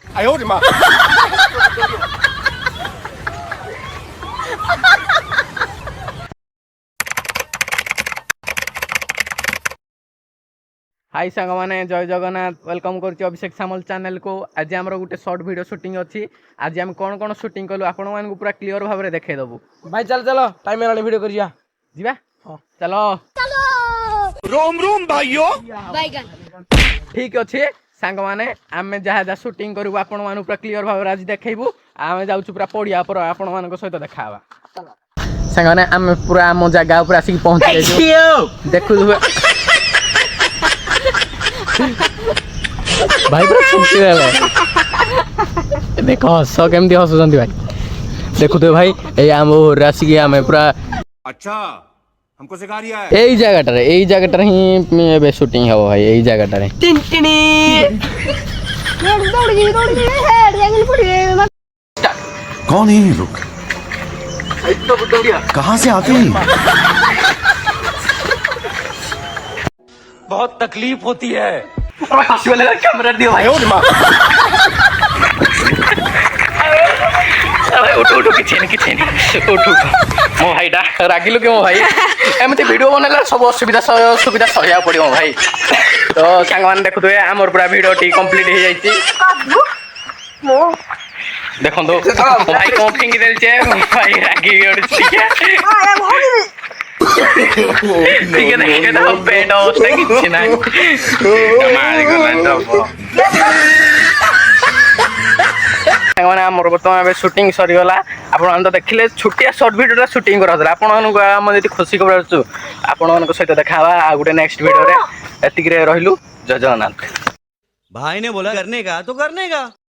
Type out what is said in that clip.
High सांग मैंने जय जगन्नाथ वेलकम कर अभिषेक सामल चैनल को। आज आम गोटे सर्ट वीडियो शूटिंग अच्छी। आज आम कौन कौन शूटिंग कलु आपण मानक पूरा क्लियर भाव में देखे देबू। भाई चल चलो टाइम है वीडियो कर जीवा चलो रोम रोम भाइयों ठीक अच्छे सांग मैंने आम जहाँ जहाँ शूटिंग करूँ आपण मान पूरा क्लियर भाव में आज देखू। आम जाऊँ पूरा पड़िया पर आपण मान सहित देखा सांग मैंने आम पूरा आम जगह पर आसिक पहुँचे देखु भाई पूरा छुट्टी देख हस केमती हसुंट भाई देखु तो भाई ये आम रासिक आम पूरा अच्छा हमको सिखा रिया है यही जगह ही शूटिंग हम भाई यही जगह कौन है ये लोग कहाँ से आते हैं बहुत तकलीफ होती है कैमरा दियो भाई उठ किसी उठ मो भाईटा रागिलु कि मो भाई एमती वीडियो बनला सब असुविधा सुविधा सहया पड़ो भाई। तो सांग मैंने देखुए आमर पूरा वीडियो टी कंप्लीट हो जाइए देखो भाई कौन फिंगी देलचे भाई रागी ठीक है देखे तो पेट अवस्था किसी ना मैंने आम बर्तमान शूटिंग सरीगला आप तो देखिले छुटिया सर्ट वीडियो शूटिंग करा आपन खुशी खबर आपण सहित देखा आ गोटे नेक्स्ट वीडियो एतिक रही जय जगन्नाथ। भाई ने बोला करने का तो करने का।